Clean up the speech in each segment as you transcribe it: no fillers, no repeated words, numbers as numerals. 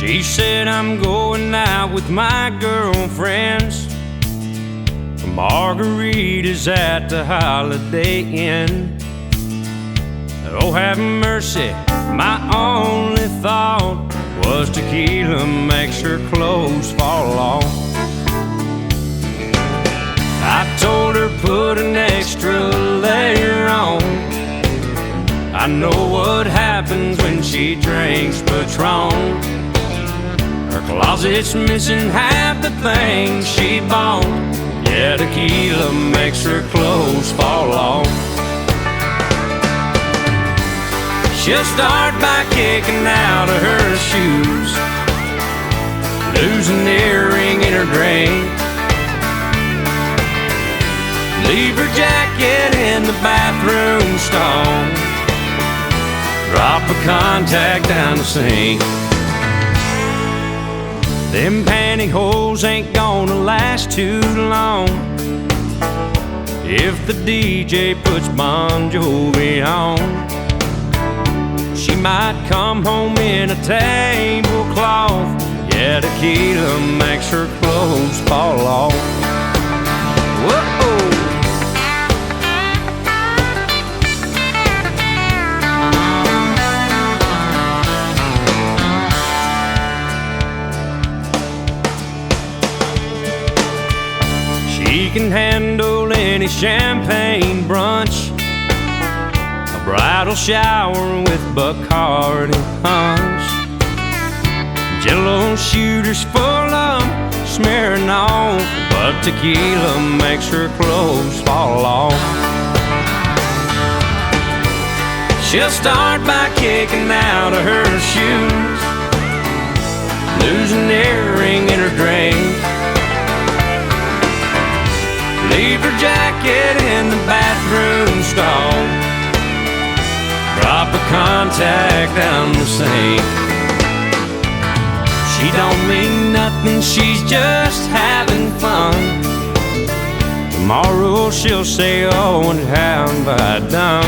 She said, I'm going out with my girlfriends for margaritas at the Holiday Inn. Oh, have mercy, my only thought was tequila makes her clothes fall off. I told her put an extra layer on. I know what happens when she drinks Patron. Her closet's missing half the things she bought. Yeah, tequila makes her clothes fall off. She'll start by kicking out of her shoes, lose an earring in her drink, leave her jacket in the bathroom stall, drop a contact down the sink. Them pantyhose ain't gonna last too long if the DJ puts Bon Jovi on. She might come home in a tablecloth. Yeah, tequila makes her clothes fall off. Whoa! She can handle any champagne brunch, a bridal shower with Bacardi punch, Jello shooters full of Smirnoff, but tequila makes her clothes fall off. She'll start by kicking out of her shoes, lose an earring in her drink, leave her jacket in the bathroom stall, drop a contact down the sink. She don't mean nothing, she's just having fun. Tomorrow she'll say, oh, what have I done?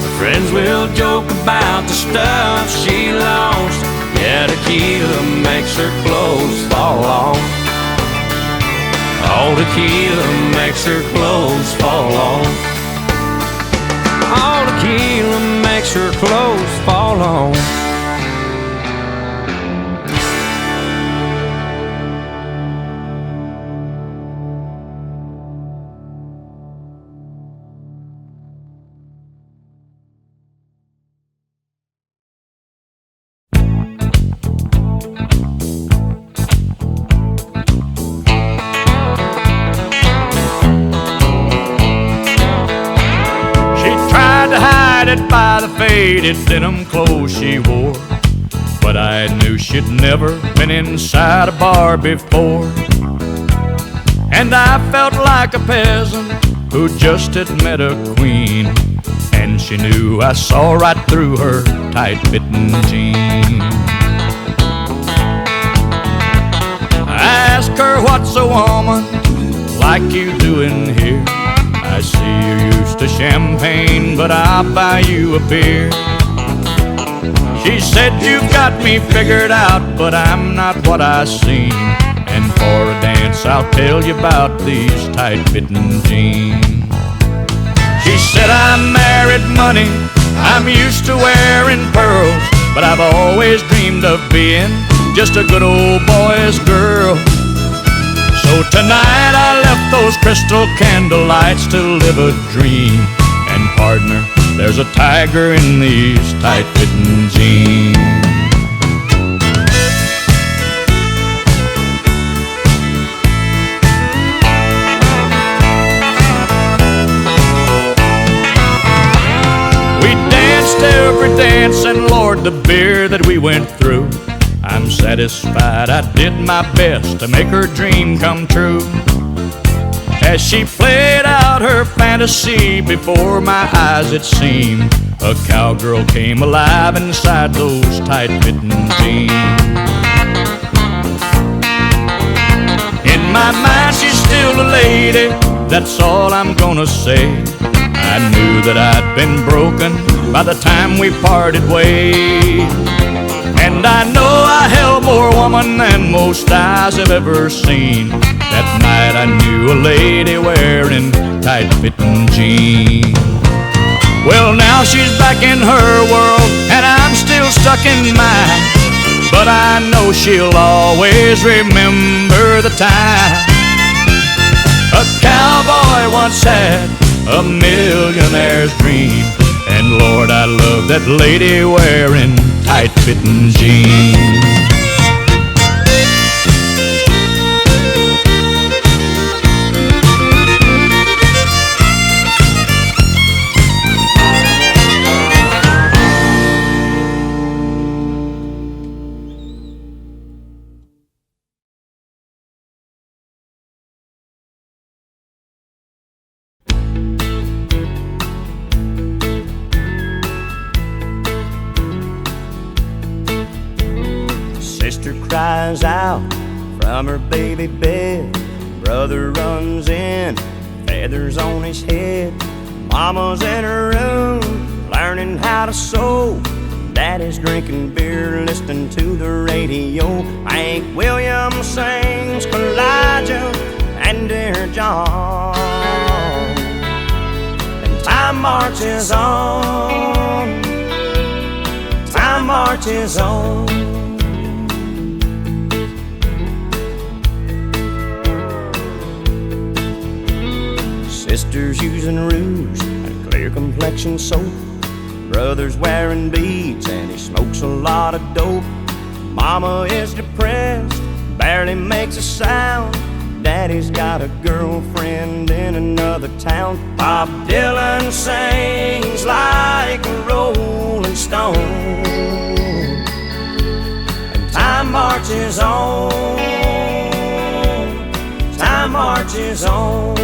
Her friends will joke about the stuff she lost. Yeah, tequila makes her clothes fall off. All tequila makes her clothes fall off. All tequila makes her clothes fall off. By the faded denim clothes she wore, but I knew she'd never been inside a bar before. And I felt like a peasant who just had met a queen, and she knew I saw right through her tight-fitting jeans. I asked her, what's a woman like you doing here? I see you're used to champagne, but I'll buy you a beer. She said, you've got me figured out, but I'm not what I seem. And for a dance, I'll tell you about these tight-fitting jeans. She said, I married money, I'm used to wearing pearls, but I've always dreamed of being just a good old boy's girl. So tonight I left those crystal candle lights to live a dream. And partner, there's a tiger in these tight-fitting jeans. We danced every dance, and Lord, the beer that we went through. I'm satisfied I did my best to make her dream come true. As she played out her fantasy before my eyes, it seemed a cowgirl came alive inside those tight-fitting jeans. In my mind she's still a lady, that's all I'm gonna say. I knew that I'd been broken by the time we parted ways. And And I know I held more woman than most eyes have ever seen. That night I knew a lady wearing tight-fitting jeans. Well, now she's back in her world and I'm still stuck in mine, but I know she'll always remember the time a cowboy once had a millionaire's dream. And Lord, I love that lady wearing tight-fitting jeans. Sister cries out from her baby bed. Brother runs in, feathers on his head. Mama's in her room, learning how to sew. Daddy's drinking beer, listening to the radio. Hank Williams sings Elijah and Dear John. And time marches on, time marches on. Sister's using rouge and clear complexion soap. Brother's wearing beads and he smokes a lot of dope. Mama is depressed, barely makes a sound. Daddy's got a girlfriend in another town. Bob Dylan sings like a rolling stone. And time marches on, time marches on.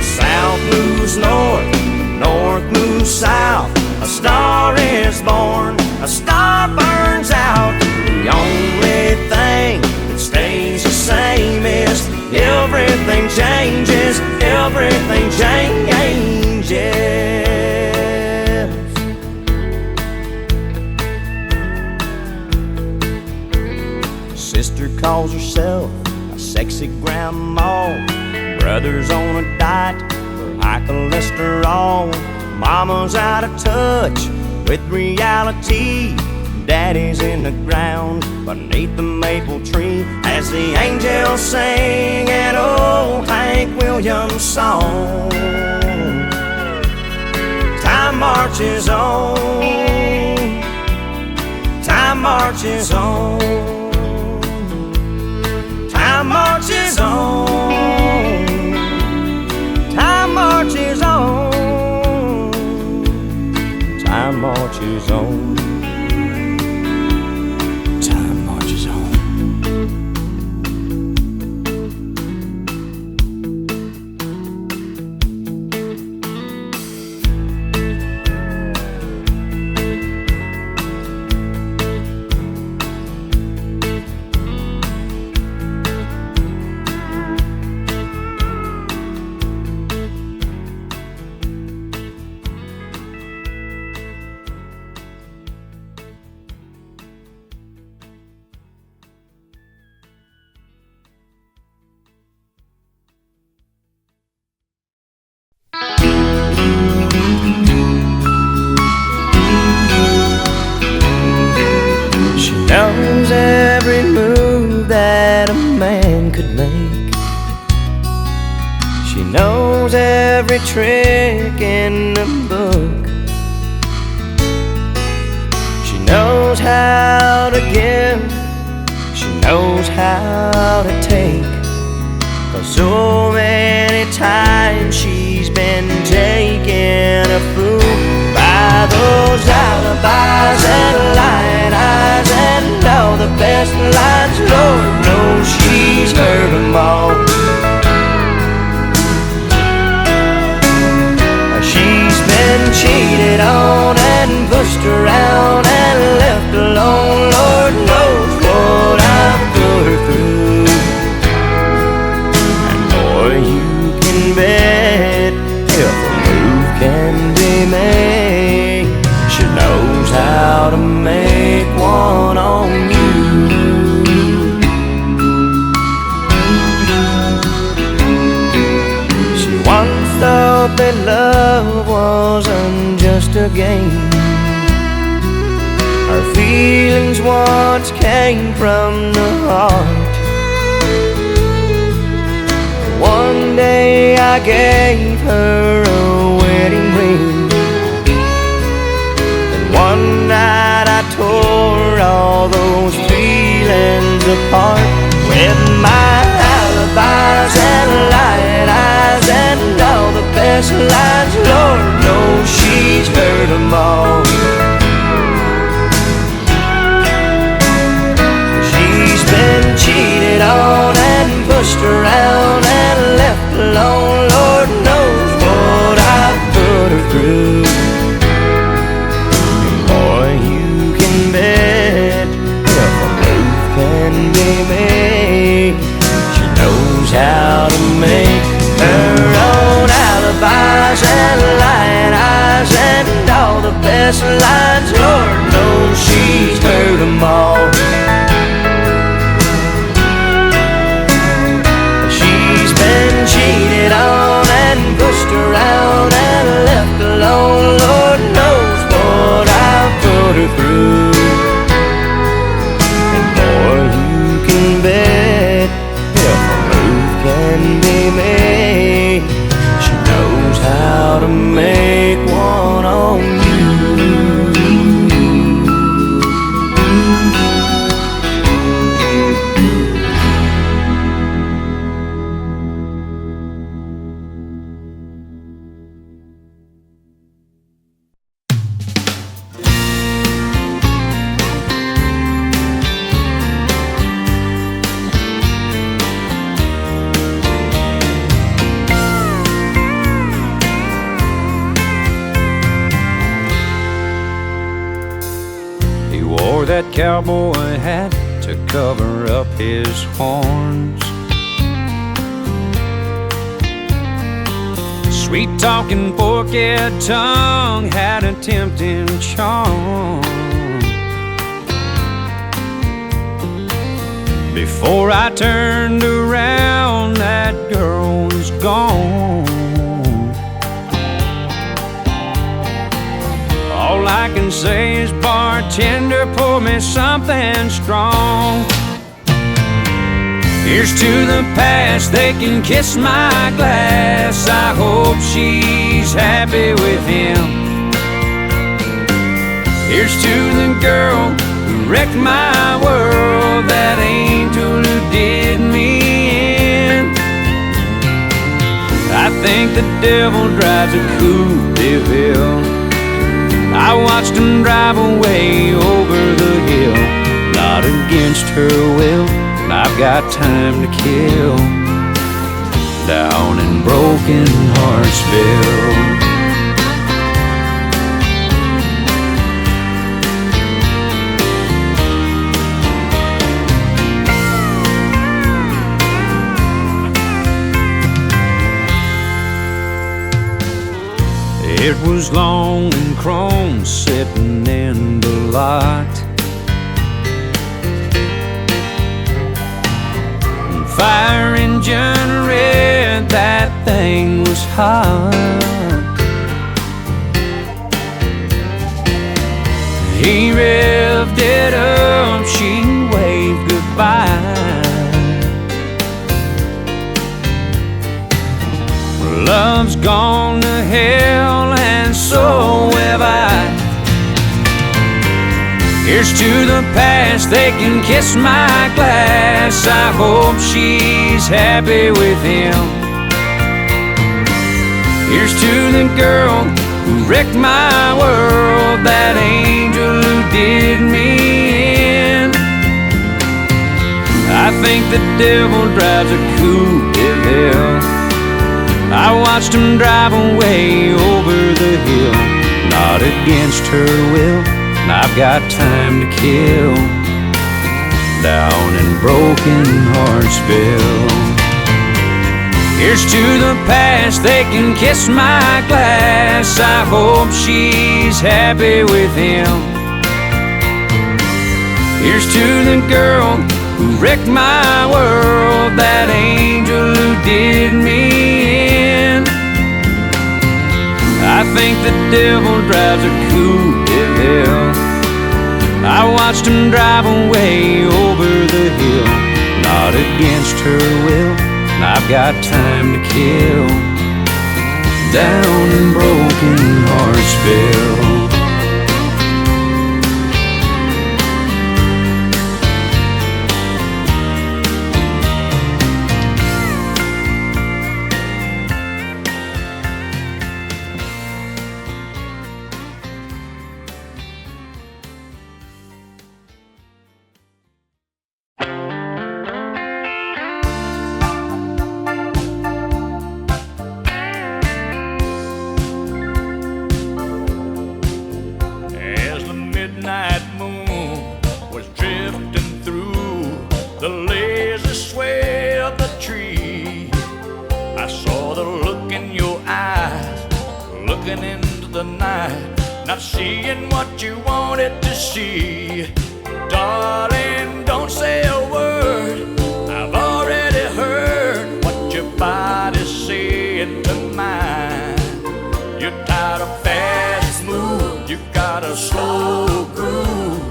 South moves north, north moves south. A star is born, a star burns out. The only thing that stays the same is everything changes, everything changes. Sister calls herself a sexy grandma. Brother's on a diet for high cholesterol. Mama's out of touch with reality. Daddy's in the ground beneath the maple tree as the angels sing an old Hank Williams song. Time marches on, time marches on, time marches on. Time marches on, time marches on, time marches on. Knows every move that a man could make. She knows every trick in the book. She knows how to give, she knows how to take. 'Cause so many times she's been taken a fool by those alibis and lying eyes and all the best lines. Lord knows she's heard them all. She's been cheated on and pushed around and left alone. Lord knows what I've put her through. And boy, you can bet if a move can be made, she knows how that love wasn't just a game. Our feelings once came from the heart. One day I gave her a wedding ring, and one night I tore all those feelings apart. With my alibis and lying eyes and all the best lines, Lord knows she's heard them all. She's been cheated on and pushed around and left alone. Lord knows what I've put her through. And boy, you can bet if a move can be made, she knows how to make her own alibis and lying eyes and all the best lines. Lord knows she's heard them all. Cheated on and pushed around and left alone. Lord knows what I've put her through. And boy, you can bet if a move can be made, she knows how to make one on you. That cowboy hat to cover up his horns. Sweet talking forked tongue had a tempting charm. Before I turned around, that girl was gone. All I can say is, bartender, pour me something strong. Here's to the past, they can kiss my glass. I hope she's happy with him. Here's to the girl who wrecked my world, that angel who did me in. I think the devil drives a Coupe de Ville. I watched him drive away over the hill, not against her will. I've got time to kill down in Broken Heartsville. It was long and chrome sitting in the lot. Fire engine red, that thing was hot. He revved it up, she waved goodbye. Love's gone to hell and so have I. Here's to the past, they can kiss my glass. I hope she's happy with him. Here's to the girl who wrecked my world, that angel who did me in. I think the devil drives a Coupe de Ville. I watched him drive away over the hill, not against her will. I've got time to kill down in Broken Heartsville. Here's to the past, they can kiss my glass. I hope she's happy with him. Here's to the girl who wrecked my world, that angel who did me in. the devil drives a coupe de ville. I watched him drive away over the hill, not against her will. I've got time to kill down in Broken Heartsville. Not seeing what you wanted to see. Darling, don't say a word. I've already heard what your body's saying to mine. You're tired of fast moves, you got a slow groove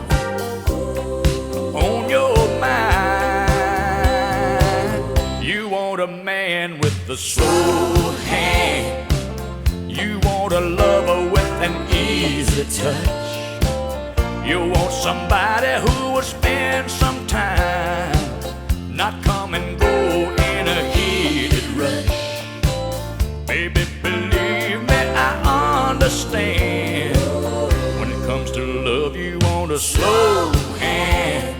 on your mind. You want a man with a slow hand. You want a lover with an easy touch. You want somebody who will spend some time, not come and go in a heated rush. Baby, believe me, I understand. When it comes to love, you want a slow hand.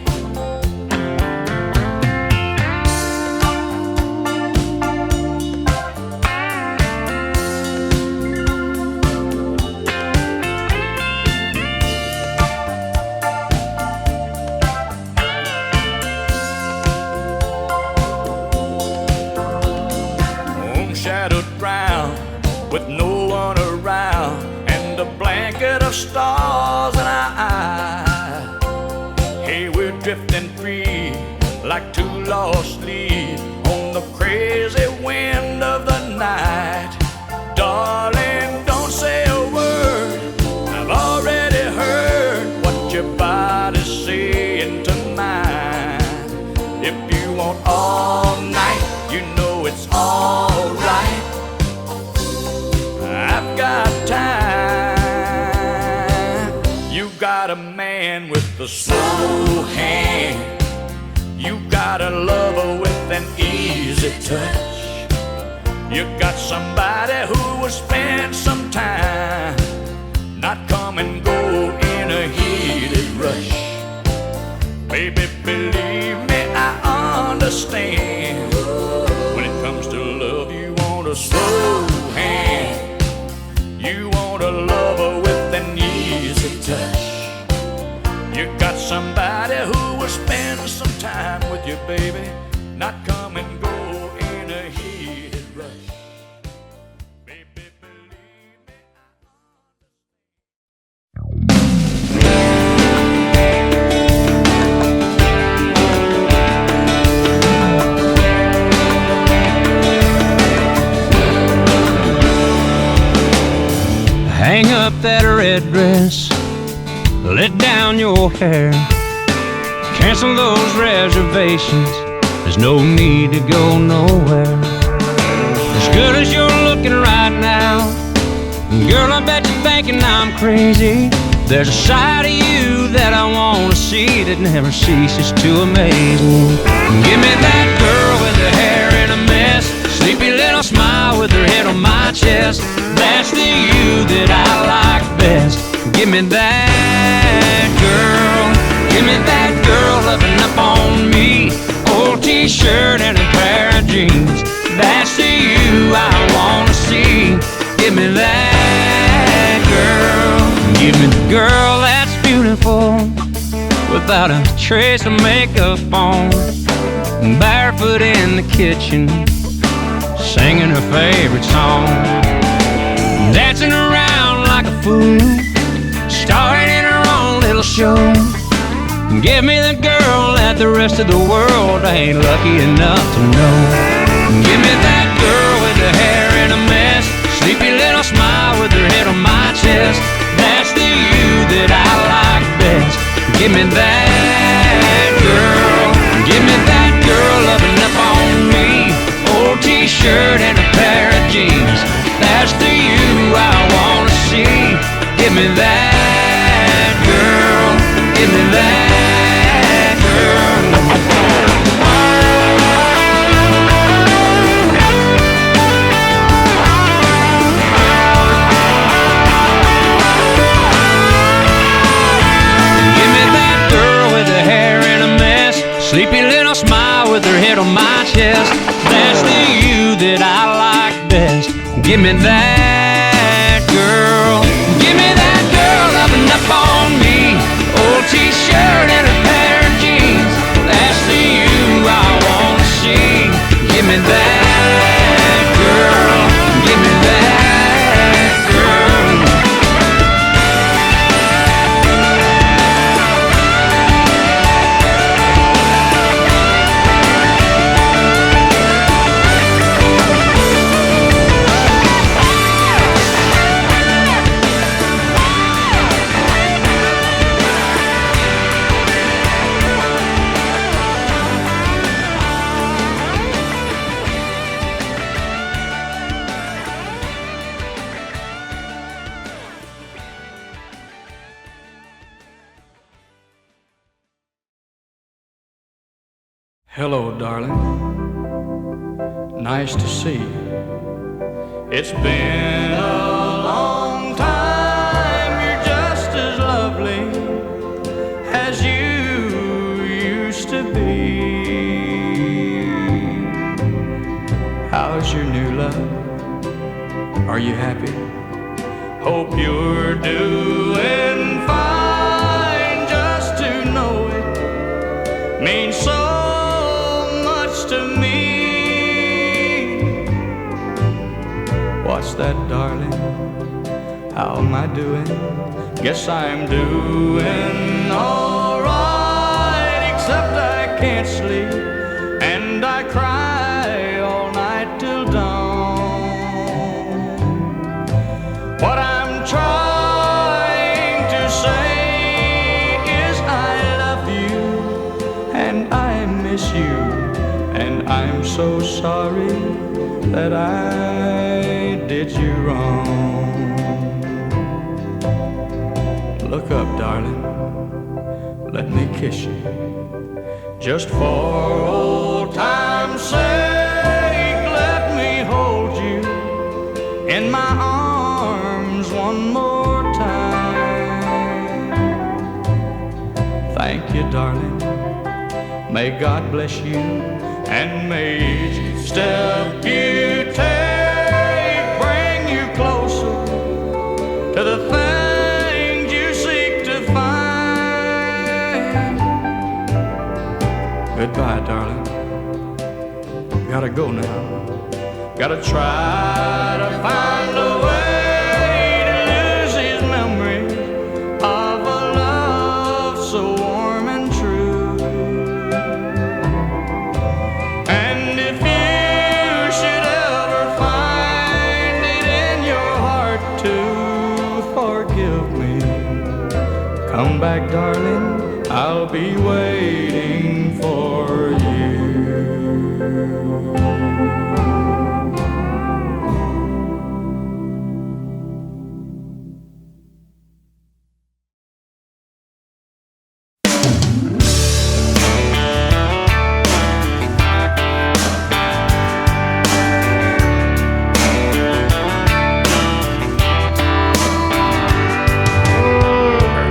With no one around and a blanket of stars in our eyes. Hey, we're drifting free like two lost leaves on the crazy wind of the night. Darling, don't say a word. I've already heard what your body's saying to mine. If you want all night, you know it's all right. I've got time. You got a man with a slow hand. You got a lover with an easy touch. You got somebody who will spend some time, not come and go in a heated rush. Baby, believe me, I understand. When it comes to love, you want a slow hand. You want a lover with an easy touch. You got somebody who will spend some time with you, baby, not come and go in a heated rush. Baby, believe me, Hang up that red dress, let down your hair, cancel those reservations, there's no need to go nowhere. As good as you're looking right now, girl, I bet you're thinking I'm crazy. There's a side of you that I want to see that never ceases to amaze me. Give me that girl with her hair in a mess, sleepy little smile with her head on my chest. That's the you that I like best. Give me that girl. Give me that girl loving up on me. Old t-shirt and a pair of jeans. That's the you I wanna see. Give me that girl. Give me the girl that's beautiful, without a trace of makeup on, barefoot in the kitchen, singing her favorite song, dancing around like a fool, starring in her own little show. Give me the girl that the rest of the world ain't lucky enough to know. Give me that girl with her hair in a mess, sleepy little smile with her head on my shirt and a pair of jeans. That's the you I wanna see. Give me that, girl. Give me that, girl. Give me that girl with her hair in a mess, sleepy little smile with her head on my chest. That's the you that I like best. Give me that girl. Give me that girl loving up on me. Old t-shirt and a pair of jeans. That's the you I wanna see. Give me that girl. Give me that girl. Hello, darling. Nice to see you. It's been a long time. You're just as lovely as you used to be. How's your new love? Are you happy? Hope you're doing fine. Just to know it means so to me. What's that, darling? How am I doing? Guess I'm doing alright, except I can't sleep and I cry all night till dawn. What I'm trying to say is I love you and I miss you. And I'm so sorry that I did you wrong. Look up, darling, let me kiss you. Just for old time's sake, let me hold you in my arms one more time. Thank you, darling, may God bless you. And may each step you take bring you closer to the things you seek to find. Goodbye, darling. Gotta go now. Gotta try to find a way to lose these memories of a love so warm and true. Come back, darling, I'll be waiting for you.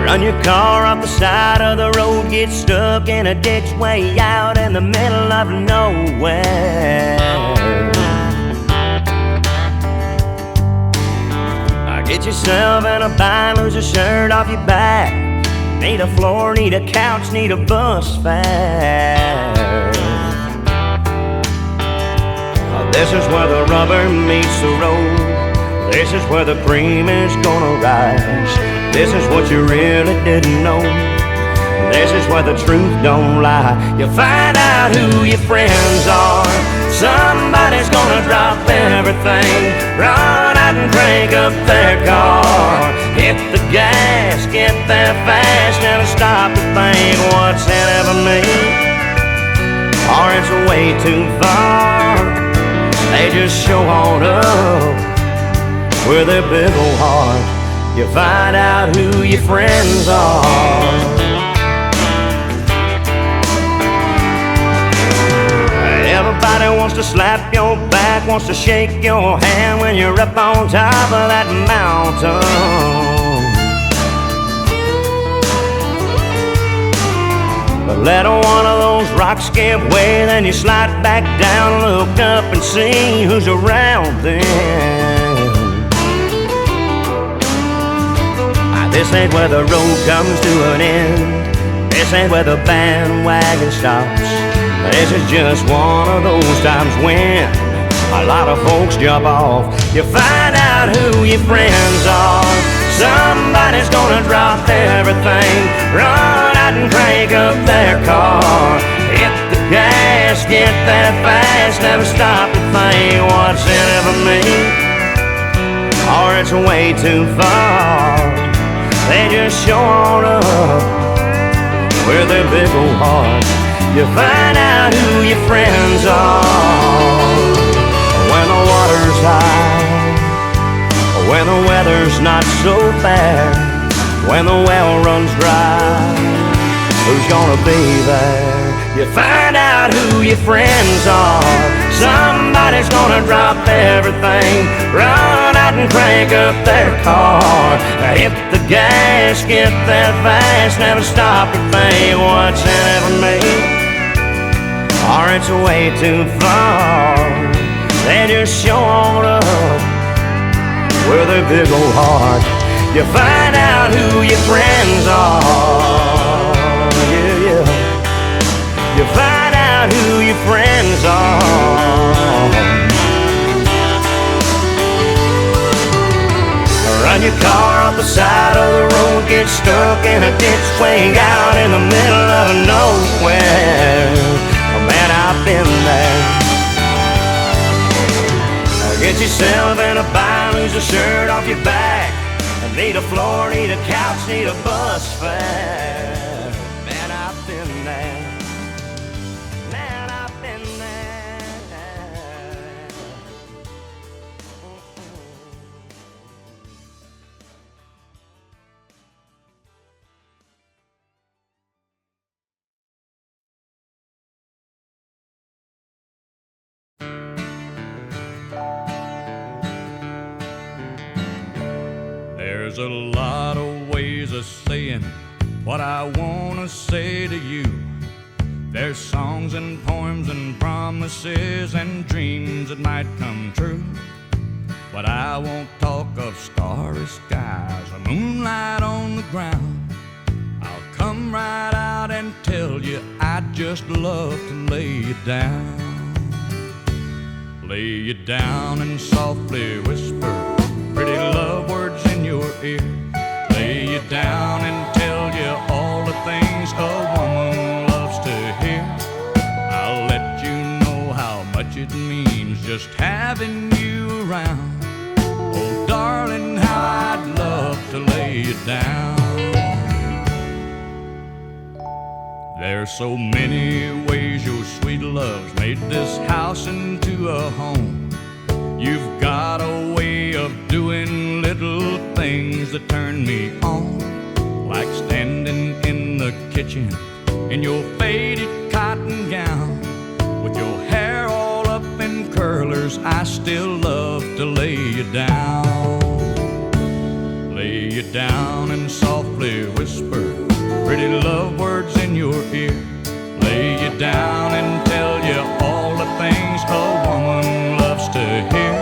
Run your car off the side of the road, get stuck in a ditch way out in the middle of nowhere. Get yourself in a bind, lose a shirt off your back. Need a floor, need a couch, need a bus fare. This is where the rubber meets the road. This is where the cream is gonna rise. This is what you really didn't know. This is where the truth don't lie. You find out who your friends are. Somebody's gonna drop everything, run out and crank up their car. Hit the gas, get there fast, and stop to think what's in it for me, or it's way too far. They They just show on up with their big old heart. You find out who your friends are. Everybody wants to slap your back, wants to shake your hand when you're up on top of that mountain. But let one of those rocks give way, then you slide back down, look up and see who's around then. This ain't where the road comes to an end. This ain't where the bandwagon stops. This is just one of those times when a lot of folks jump off. You find out who your friends are. Somebody's gonna drop everything, run out and crank up their car, hit the gas, get that fast, never stop to think what's in it for me, or it's way too far. They just show on up with their big old hearts. You find out who your friends are when the water's high, when the weather's not so bad, when the well runs dry. Who's gonna be there? You find out who your friends are. Somebody's gonna drop everything, run out and crank up their car, hit the gas, get that fast, never stop to think what's in it for me, or it's way too far. They just show on up with their big old heart. You find out who your friends are. Yeah, yeah. You find out who your friends are. Run your car off the side of the road, get stuck in a ditch way out in the middle of nowhere. Oh man, I've been there. Get yourself in a bind, lose a shirt off your back. Need a floor, need a couch, need a bus fare. Man, I've been there. Man, I've been there. There's a lot of ways of saying what I want to say to you. There's songs and poems and promises and dreams that might come true. But I won't talk of starry skies or moonlight on the ground. I'll come right out and tell you I'd just love to lay you down. Lay you down and softly whisper pretty love words in your ear. Lay you down and tell you all the things a woman loves to hear. I'll let you know how much it means just having you around. Oh darling, how I'd love to lay you down. There's so many ways your sweet love's made this house into a home. You've got a way of doing little things that turn me on, like standing in the kitchen in your faded cotton gown, with your hair all up in curlers. I still love to lay you down. Lay you down and softly whisper pretty love words in your ear. Lay you down and tell you all the things a woman loves to hear.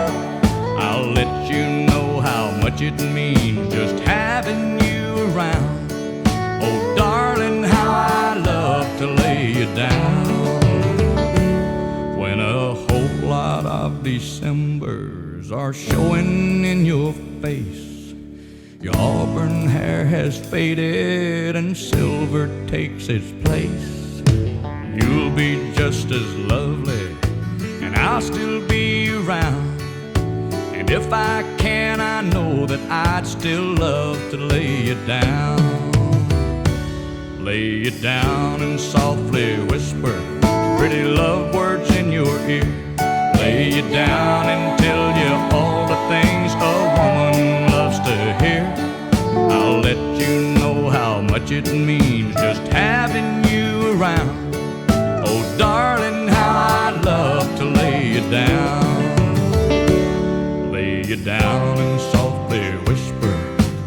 I'll let you know how much it means just having you around. Oh darling, how I love to lay you down. When a whole lot of Decembers are showing in your face, your auburn hair has faded and silver takes its place. You'll be just as lovely and I'll still be around. And if I can, I know that I'd still love to lay you down. Lay you down and softly whisper pretty love words in your ear. lay you down and tell you all the things a woman loves to hear. I'll let you know how much it means just having you around. Oh, darling, how I'd love to lay you down. Lay you down and softly whisper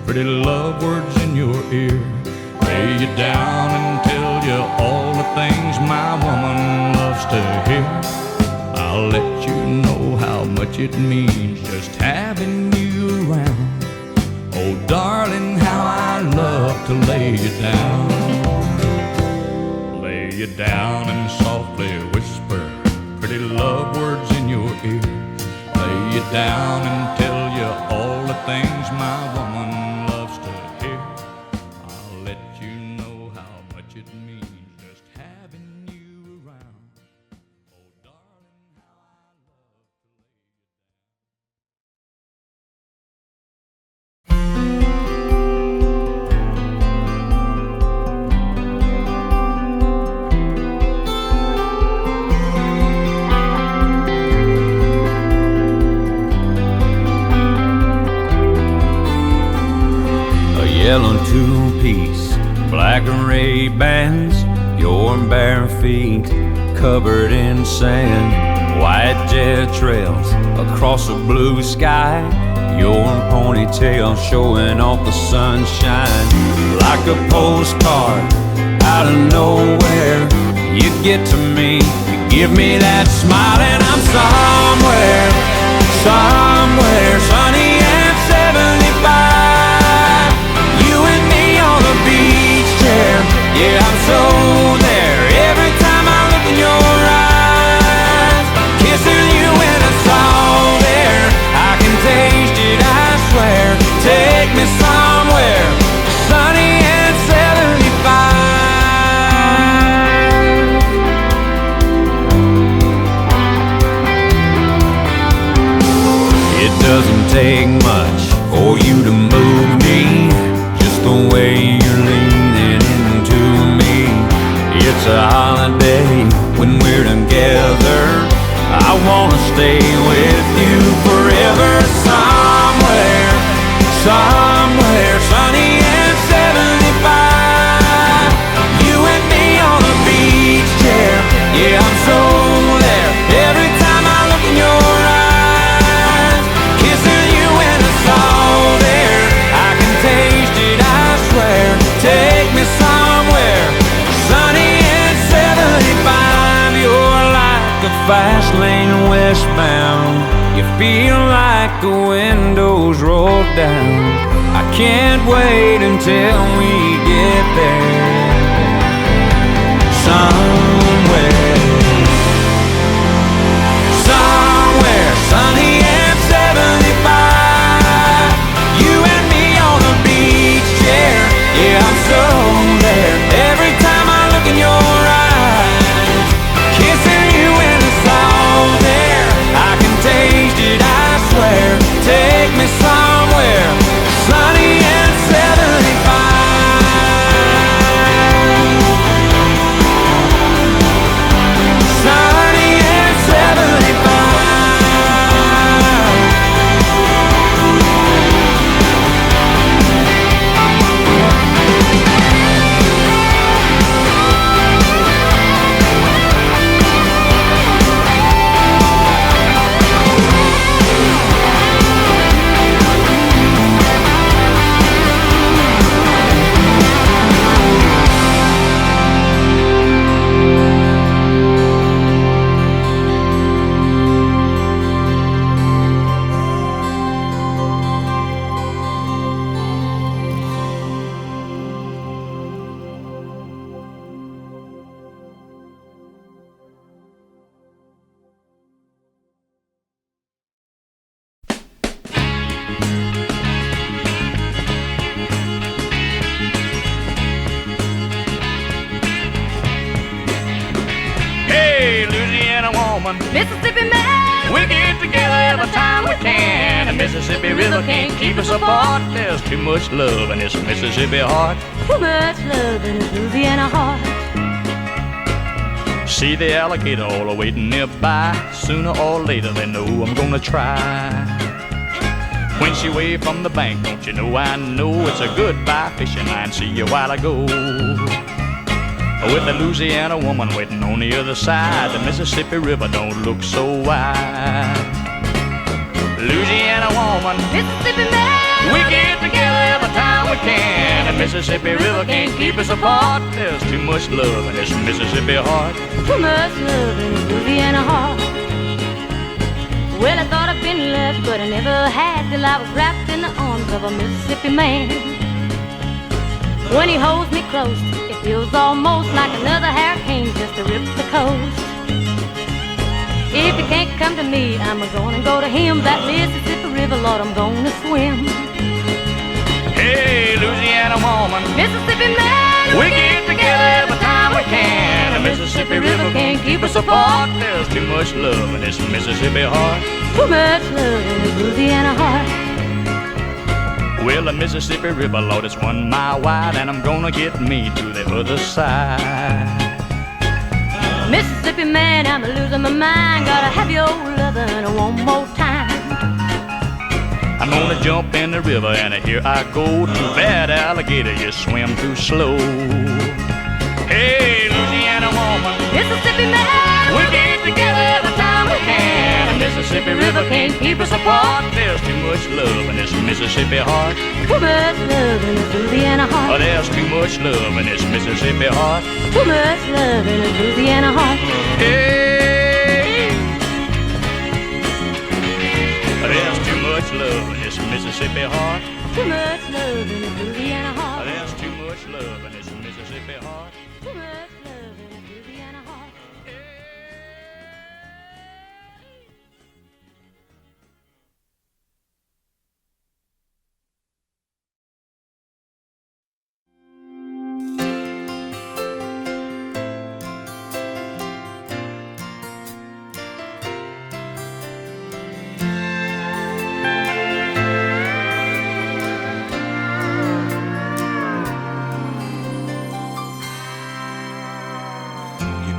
pretty love words in your ear. Lay you down and tell you all the things my woman loves to hear. I'll let you know how much it means just having you around. Oh, darling, how I love to lay you down. Lay you down and softly whisper pretty love words in your ear. Lay you down and tell you all the things my woman loves to hear. I'll let you know how much it means just having you around. Oh, darling, how I love to lay you Yellow two-piece, black array bands, your bare feet covered in sand, white jet trails across a blue sky, your ponytail showing off the sunshine. Like a postcard out of nowhere, you get to me, you give me that smile, and I'm somewhere, somewhere sunny and 75. Yeah, I'm so there every time I look in your eyes. Kissing you when it's all there, I can taste it, I swear. Take me somewhere sunny and 75. It doesn't take much for you to move me, just the way you're leaning into me. It's a holiday when we're together. I wanna stay with you forever. Somewhere, somewhere sunny and 75. You and me on a beach chair. Yeah, I'm so there every time I look in your eyes. Kissing you when it's all there, I can taste it, I swear. Take me somewhere sunny and 75. You're like a fast lane westbound. You feel like the windows roll down. I can't wait until we get there. Somewhere, somewhere sunny and 75. You and me on a beach chair. Yeah, I'm so there every time I look in your eyes. Kissing you when it's all there, I can taste it, I swear. Take me somewhere sunny and 75. Sunny and 75. Mississippi man, We get together every time we can. The Mississippi River can't keep us apart. There's too much love in this Mississippi heart. too much love in his Louisiana heart. See the alligator all waiting nearby. Sooner or later they know I'm gonna try. When she waved from the bank, don't you know I know it's a goodbye fishing line. See you while I go. With the Louisiana woman waiting on the other side, the Mississippi River don't look so wide. Louisiana woman, Mississippi man, we get together every time we can. The Mississippi River can't keep us apart. There's too much love in this Mississippi heart. too much love in this Louisiana heart. Well, I thought I'd been left, but I never had till I was wrapped in the arms of a Mississippi man. When he holds me close, it feels almost like another hurricane just to rip the coast. If he can't come to me, I'm gonna go to him. That Mississippi River, Lord, I'm gonna swim. Hey, Louisiana woman, Mississippi man, we get together every time we can. The Mississippi River can't keep us apart. There's too much love in this Mississippi heart. too much love in this Louisiana heart. Well, the Mississippi River, Lord, it's 1 mile wide, and I'm gonna get me to the other side. Mississippi man, I'm losing my mind. Gotta have your lovin' one more time. I'm gonna jump in the river, and here I go. Too bad, alligator, you swim too slow. Hey, Louisiana woman, Mississippi man, we get together every time we can. The Mississippi River can't keep us apart. There's too much love in this Mississippi heart. too much love in this Louisiana Oh, heart. there's too much love in this Mississippi heart. Too much love in this Louisiana heart. Hey, there's too much love in this Mississippi heart. Too much love in this Louisiana heart. There's too much love in this Mississippi heart. Too much love in this Louisiana heart.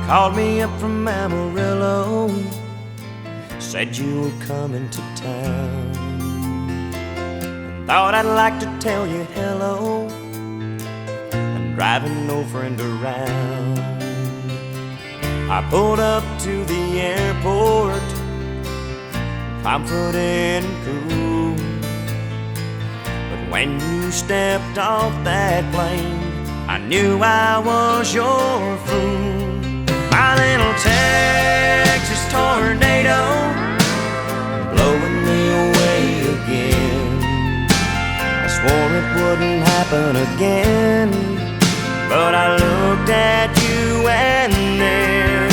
Called me up from Amarillo, said you were coming to town, and thought I'd like to tell you hello. I'm driving no friend around. I pulled up to the airport, confident and cool, but when you stepped off that plane, I knew I was your fool. My little Texas tornado, blowing me away again. I swore it wouldn't happen again, but I looked at you and then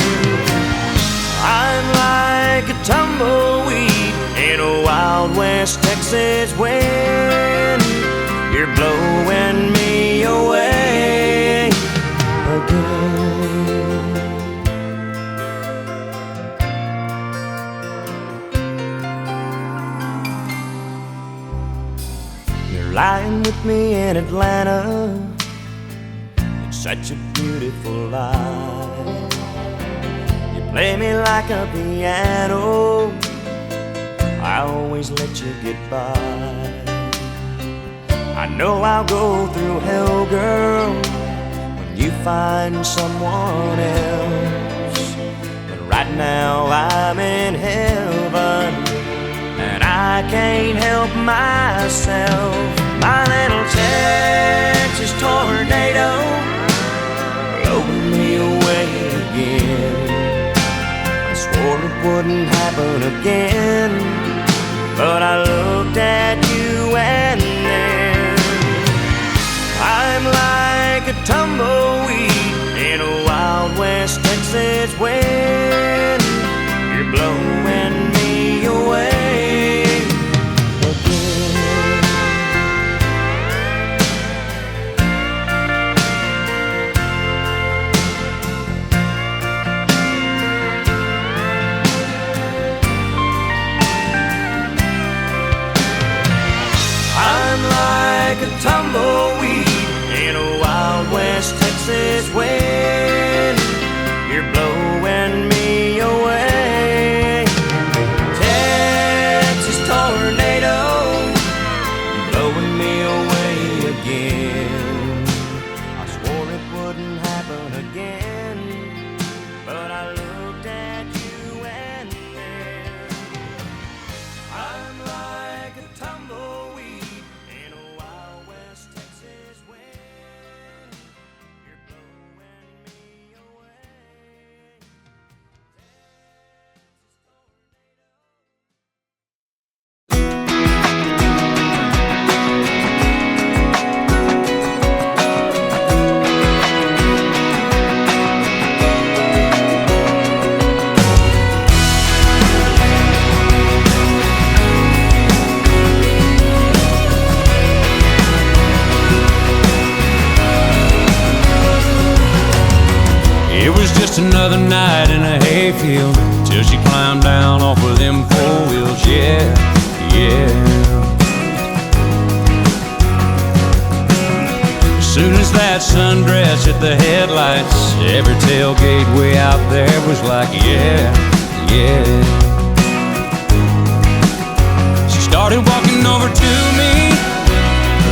I'm like a tumbleweed in a Wild West Texas wind. You're blowing me away again. Lying with me in Atlanta, it's such a beautiful life. You play me like a piano, I always let you get by. I know I'll go through hell, girl, when you find someone else. But right now I'm in heaven, and I can't help myself. My little Texas tornado, blowing me away again. I swore it wouldn't happen again, but I looked at you and then I'm like a tumbleweed in a Wild West Texas wind. You're blowing me away. Like a tumbleweed in a Wild West Texas wind. You're blowing I'm like a tumbleweed in a Wild West Texas wind. You're blowing me away. Texas tornado. It was just another night in a hayfield till she climbed down off of them 4 wheels. Yeah, yeah. As soon as that sundress hit the headlights, every tailgate way out there was like, yeah, yeah. She started walking over to me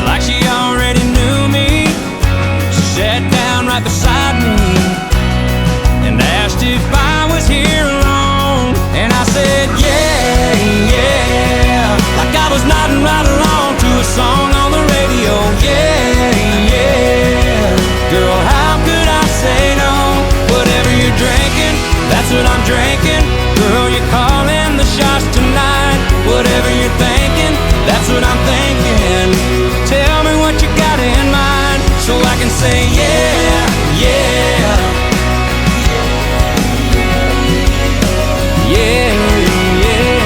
like she already knew me. She sat down right beside me and asked if I was here alone. And I said, yeah, yeah, like I was nodding right along to a song on the radio. Yeah, yeah, girl, how could I say no? Whatever you're drinking, that's what I'm drinking. Girl, you're calling the shots tonight. Whatever you're thinking, that's what I'm thinking. Tell me what you got in mind so I can say yeah, yeah. Yeah, yeah.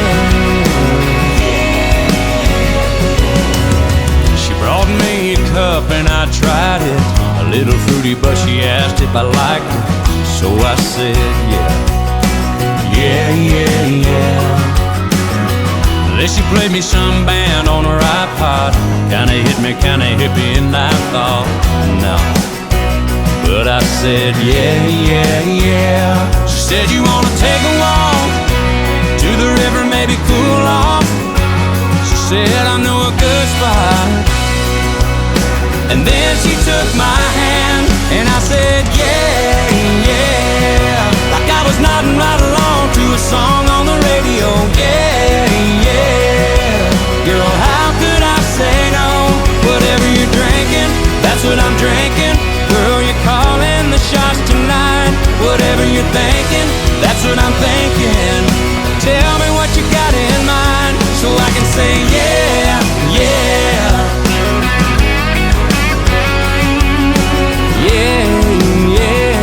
She brought me a cup and I tried it. A little fruity, but she asked if I liked it. So I said, yeah, yeah, yeah, yeah. Then she played me some band on her iPod. Kinda hit me, kinda hippie, and I thought, no. But I said, yeah, yeah, yeah. She said, you wanna take a walk to the river, maybe cool off? She said, I know a good spot. And then she took my hand and I said, yeah, yeah, like I was nodding right along to a song on the radio. Yeah, yeah, girl, how could I say no? Whatever you're drinking, that's what I'm drinking. Girl, you're calling the shots tonight. Whatever you're thinking, that's what I'm thinking. Tell me what you got in mind so I can say yeah, yeah. Yeah, yeah.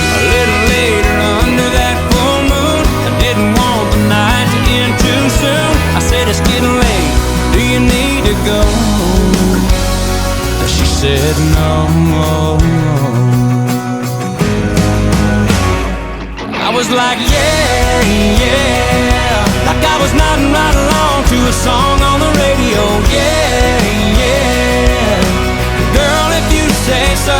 A little later under that full moon, I didn't want the night to end too soon. I said, it's getting late, do you need to go? She said no. I was like, yeah, yeah, like I was nodding right along to a song on the radio. Yeah, yeah, girl, if you say so.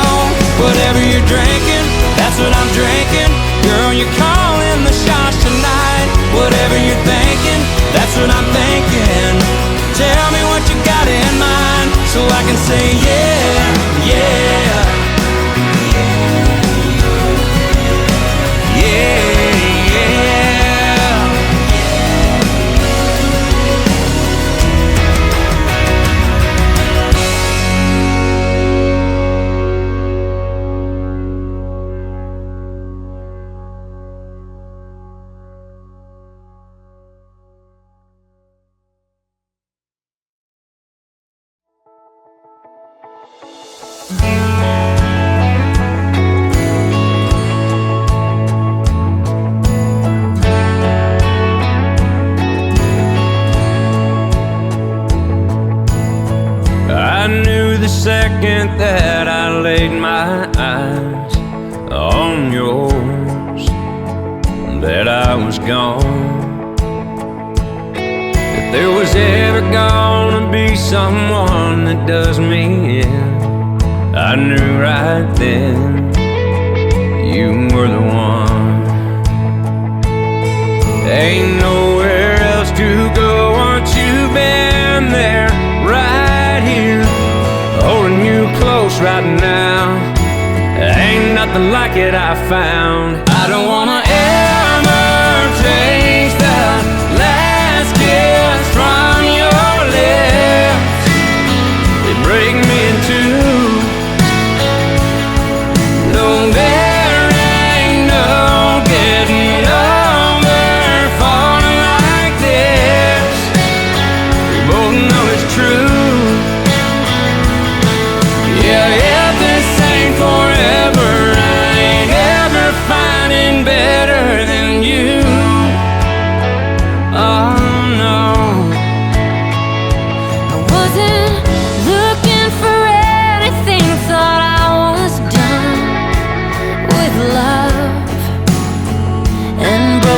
Whatever you're drinking, that's what I'm drinking. Girl, you're calling the shots tonight. Whatever you're thinking, that's what I'm thinking. Tell me what you got in mind so I can say yeah, yeah. Second that I laid my eyes on yours, that I was gone. If there was ever gonna be someone that does me in, I knew right then you were the one. Ain't nowhere else to go once you've been there, right here, holding you close right now. Ain't nothing like it I found. I don't wanna ever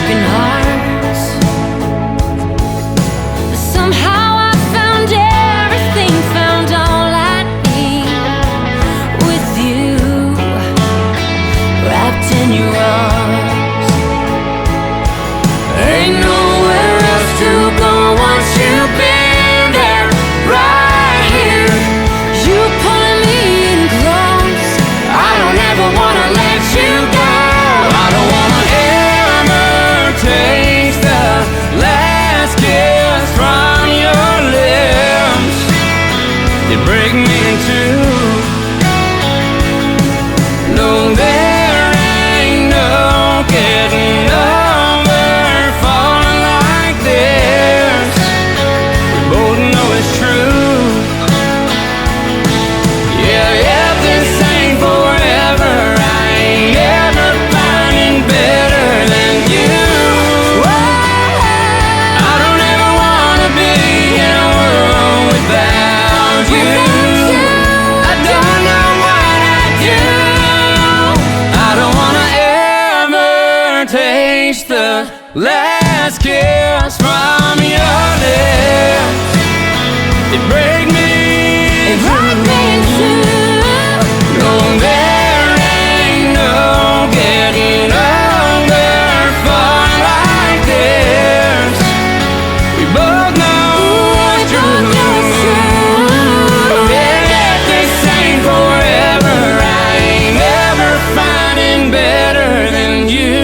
broken hearts. Somehow I found everything, found all I need with you, wrapped in your arms. Ain't nowhere else to go once you've been there, right here. You pulling me in close. I don't ever wanna let you go. I don't wanna ever taste the last kiss from your lips. They break me in two. No, there ain't no getting over falling like this. We both know it's true. Yeah, yeah, this ain't forever. I ain't ever finding better than you. I don't ever wanna be in a world without you. I don't know what I'd do. I don't wanna ever taste the last kiss from your lips. It break me in two. No, there ain't no getting over falling like this. We both know it's true. Yeah, this ain't forever. I ain't ever finding better than you.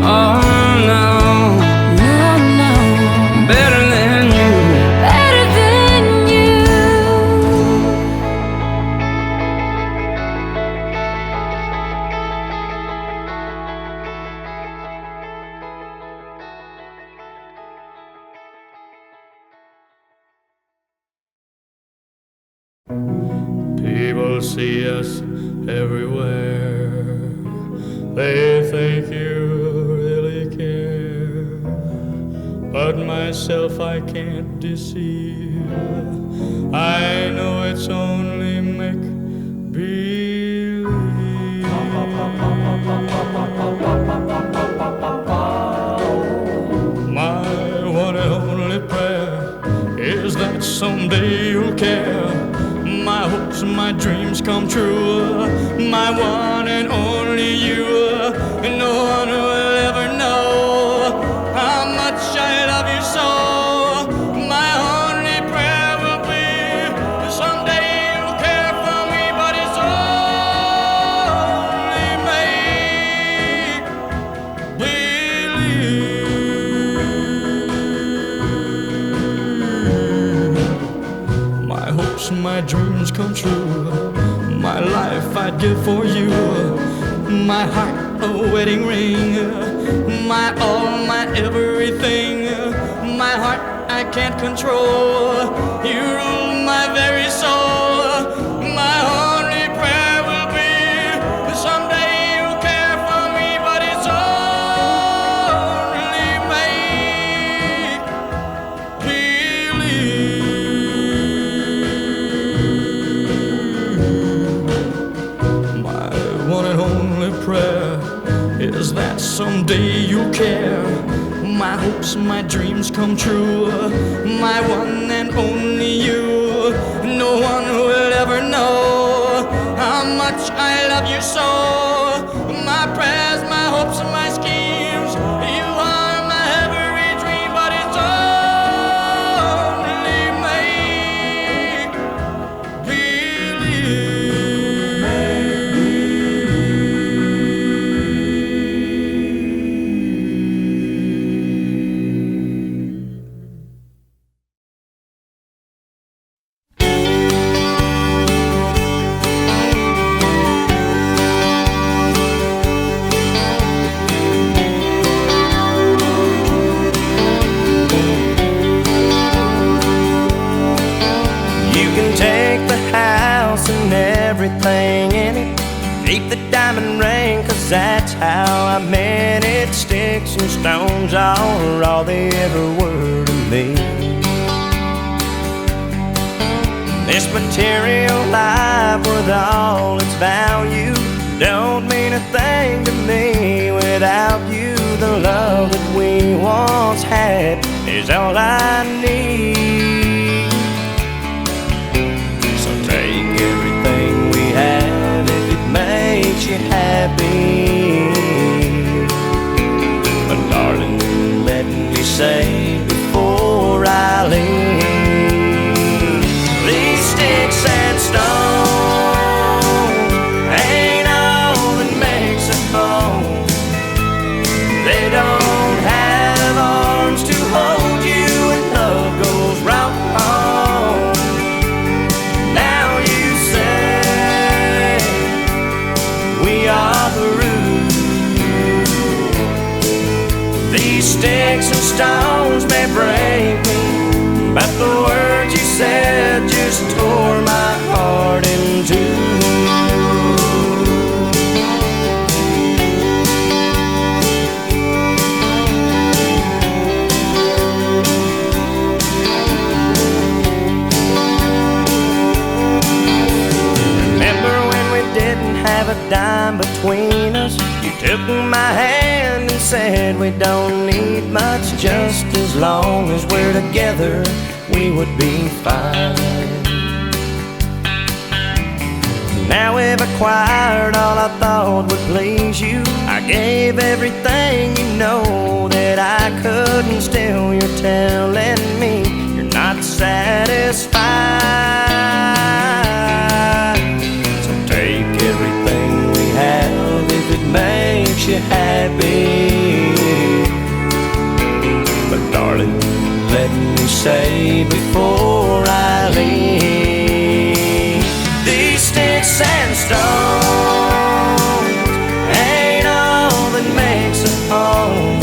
Oh no, better than you. Better than you. People see us everywhere. They think you really care. But myself I can't deceive. I know it's only make believe. My one and only prayer is that someday you'll care. My hopes and my dreams come true. My one and only you. No one will ever know how much I love you so. My only prayer will be someday you'll care for me, but it's only make believe. My hopes and my dreams come true. My life I'd give for you. My heart a wedding ring. My all, my everything. My heart I can't control. You rule my very soul. My only prayer will be someday you'll care for me, but it's only make believe. My one and only prayer is that someday you'll care. My hopes, my dreams come true. My one and only you. No one will ever know how much I love you so. My prayers, my hopes, and my schemes. You are my every dream, but it's only make everything in it. Keep the diamond ring, 'cause that's how I meant it. Sticks and stones are all they ever were to me. This material life with all its value don't mean a thing to me without you. mama's hat is all I need. So take everything we have if it makes you happy. But darling, let me say before I leave, these sticks and stones ain't all that makes a home. They don't have arms to hold you when love goes wrong. Now you say we are through. These sticks and stones may break me, but the words you said just tore my heart in two. Have a dime between us. You took my hand and said we don't need much. Just as long as we're together, we would be fine. Now we've acquired all I thought would please you. I gave everything, you know that I couldn't. Still you're telling me you're not satisfied. So take everything we have if it makes you happy. But darling, let me say before I leave, these sticks and stones ain't all that makes a home.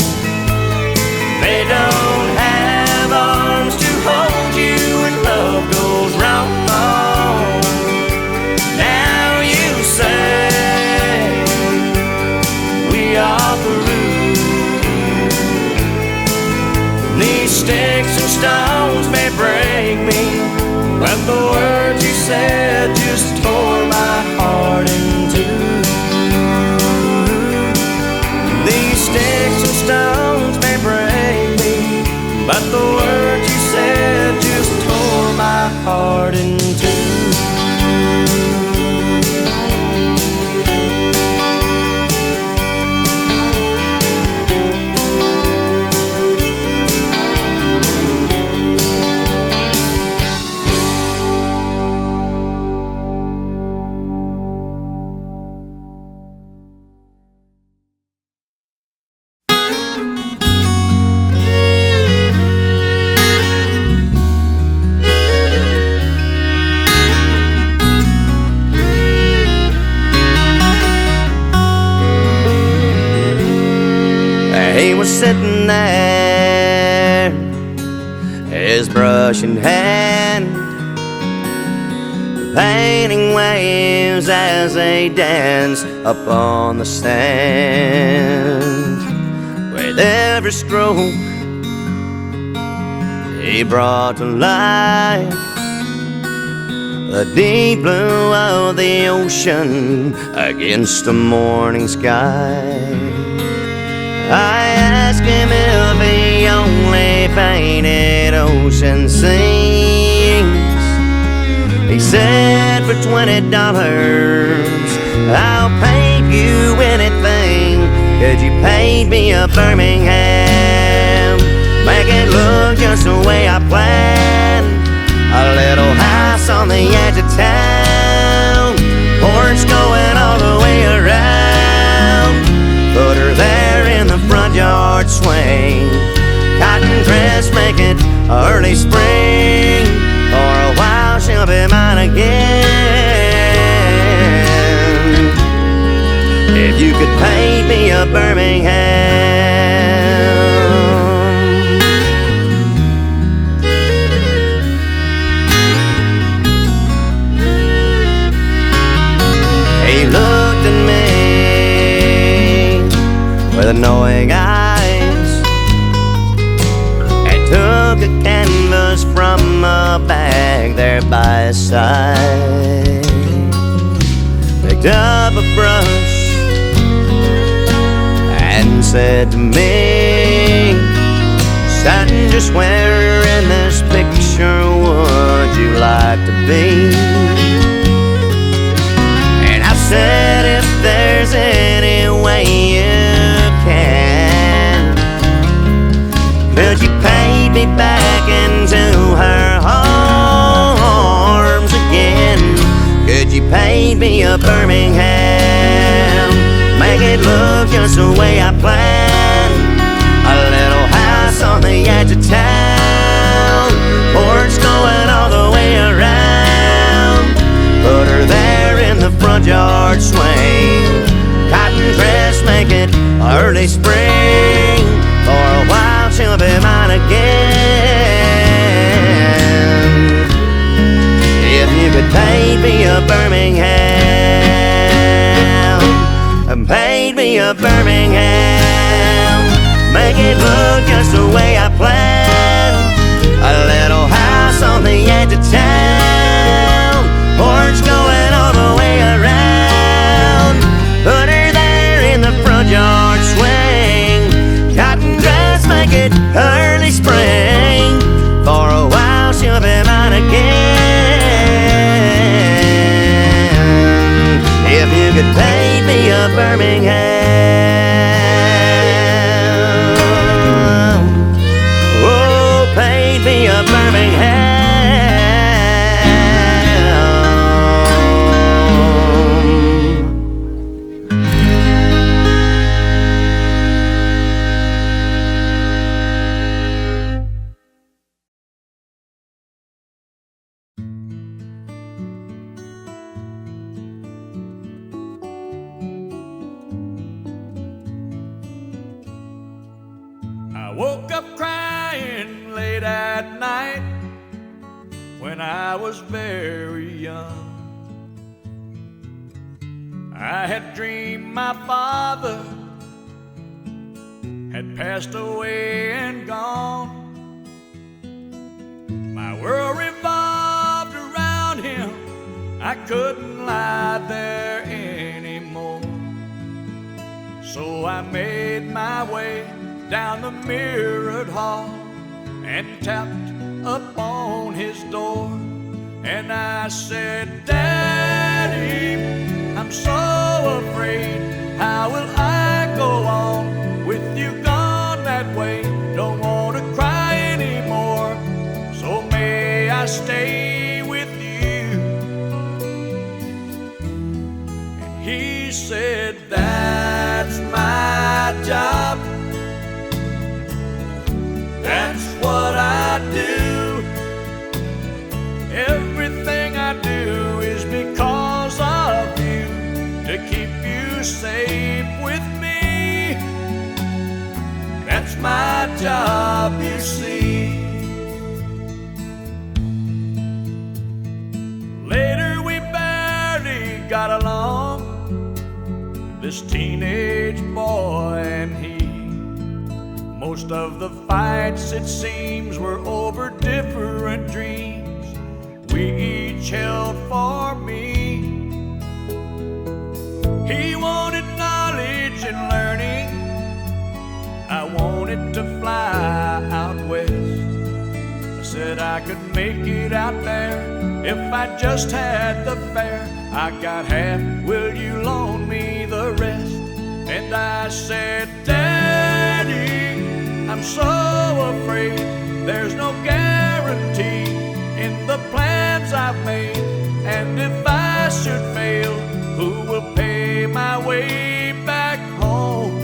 They don't have arms to hold you when love goes wrong. Now you say we are through. These sticks and stones may break me, but the words you said just tore my heart in two. These sticks and stones may break me, but the words you said just tore my heart in two. He was sitting there, his brush in hand, painting waves as they dance upon the sand. With every stroke he brought to life the deep blue of the ocean against the morning sky. I asked him if he only painted ocean scenes. He said for $20 I'll paint you anything. Could you paint me a Birmingham? Make it look just the way I planned. A little house on the edge of town, porch going all the way around. Put her there in the front yard swing, cotton dress, make it early spring. For a while she'll be mine again. If you could paint me a Birmingham. He looked at me with knowing eyes and took a canvas from a bag there by his side. Picked up a brush and said to me, Son, just where in this picture would you like to be? And I said, if there's any way you can, could you paint me back into her arms again? Could you paint me a Birmingham? Make it look just the way I planned. A little house on the edge of town, porch going all the way around. Put her there in the front yard swing, cotton dress, make it early spring. For a while she'll be mine again. If you could paint me a Birmingham, paint me a Birmingham, make it look just the way I planned. A little house on the edge of town, porch going all the way around. Put her there in the front yard swing, cotton dress, make it early spring. For a while she'll be mine again. If you could paint me a Birmingham, oh, paint me a Birmingham. I woke up crying late at night when I was very young. I had dreamed my father had passed away and gone. My world revolved around him, I couldn't lie there anymore. So I made my way down the mirrored hall and tapped upon his door. And I said, Daddy, I'm so afraid. How will I go on with you gone that way? Don't want to cry anymore, so may I stay with you? And he said, that's my job, that's what I do. Everything I do is because of you, to keep you safe with me. That's my job, you see. Later we barely got along, this teenage boy and he. Most of the fights, it seems, were over different dreams we each held for me. He wanted knowledge and learning, I wanted to fly out west. I said I could make it out there if I just had the fare. I got half, will you loan me the rest? And I said, Daddy, I'm so afraid there's no guarantee in the plans I've made. And if I should fail, who will pay my way back home?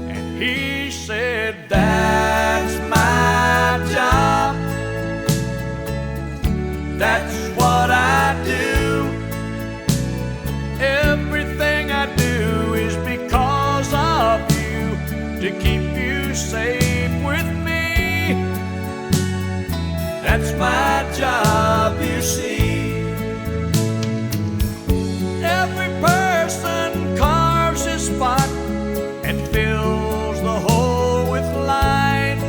And he said, that's my job, that's what I do. Everything I do is because of you, to keep you safe with me. That's my job, you see. Every person carves his spot and fills the hole with light.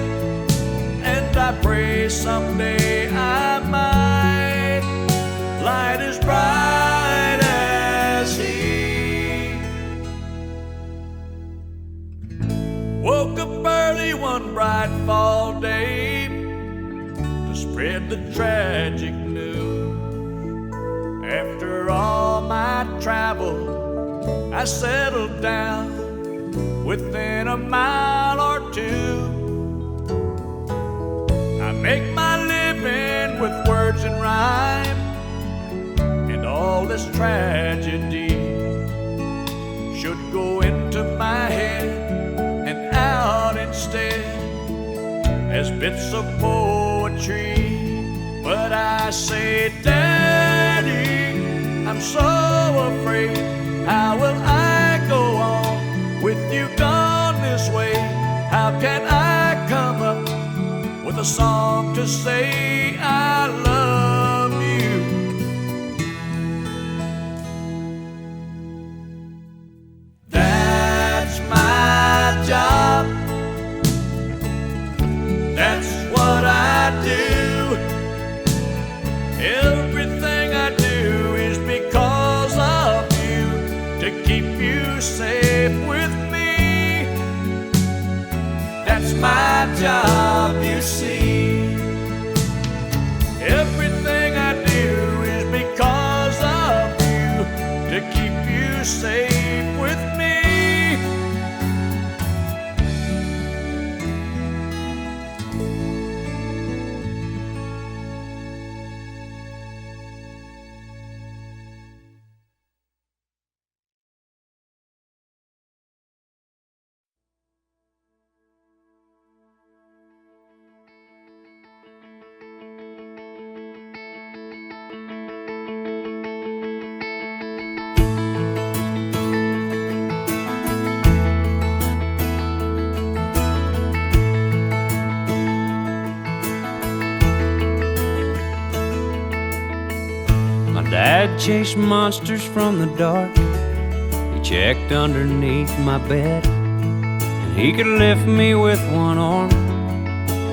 And I pray someday I might light as bright as he. Woke up early one bright fall day to spread the tragic news. After all my travel, I settled down within a mile or two. I make my living with words and rhyme, and all this tragedy should go into my head and out instead as bits of poetry. But I say, Daddy, I'm so afraid. How will I go on with you gone this way? How can I come up with a song to say I love you? That's my job. That's what I do. Everything I do is because of you, to keep you safe with me. That's my job, you see. Everything I do is because of you, to keep you safe with me. Dad chased monsters from the dark. He checked underneath my bed, and he could lift me with one arm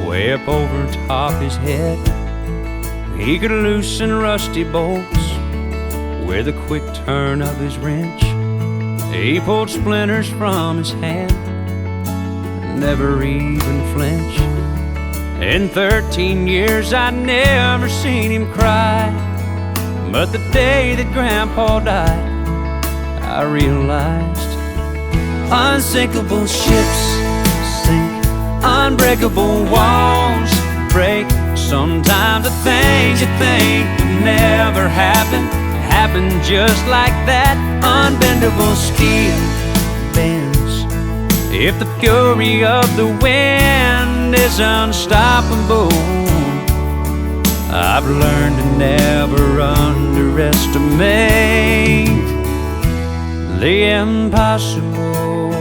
way up over top his head. He could loosen rusty bolts with a quick turn of his wrench. He pulled splinters from his hand, never even flinch. In 13 years I'd never seen him cry, but the day that Grandpa died, I realized unsinkable ships sink, unbreakable walls break. Sometimes the things you think would never happen happen just like that. Unbendable steel bends if the fury of the wind is unstoppable. I've learned to never underestimate the impossible.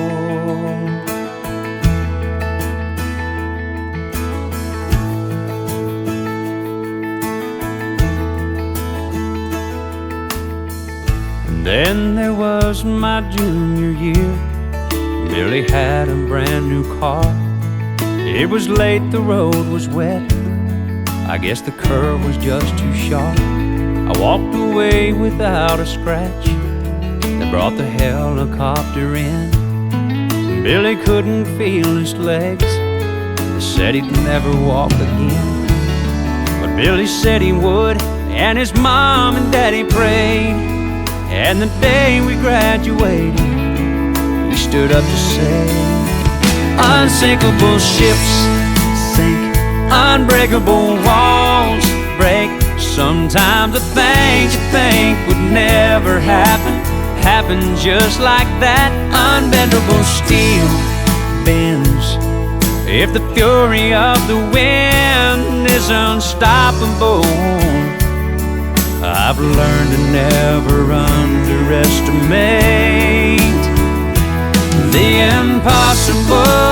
And then there was my junior year. Billy had a brand new car. It was late, the road was wet. I guess the curve was just too sharp. I walked away without a scratch. They brought the helicopter in. Billy couldn't feel his legs. They said he'd never walk again, but Billy said he would, and his mom and daddy prayed. And the day we graduated, he stood up to say, unsinkable ships sink, unbreakable walls break. Sometimes the things you think would never happen happen just like that. Unbendable steel bends if the fury of the wind is unstoppable. I've learned to never underestimate the impossible.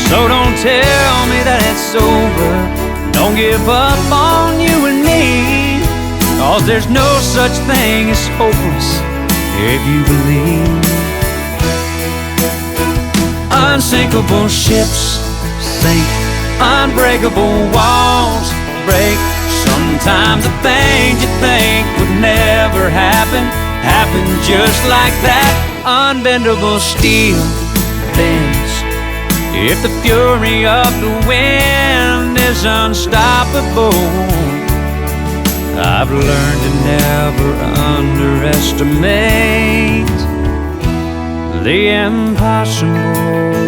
So don't tell me that it's over. Don't give up on you and me, 'cause there's no such thing as hopeless if you believe. Unsinkable ships sink, unbreakable walls break. Sometimes the things you think would never happen happen just like that. Unbendable steel bends if the fury of the wind is unstoppable. I've learned to never underestimate the impossible.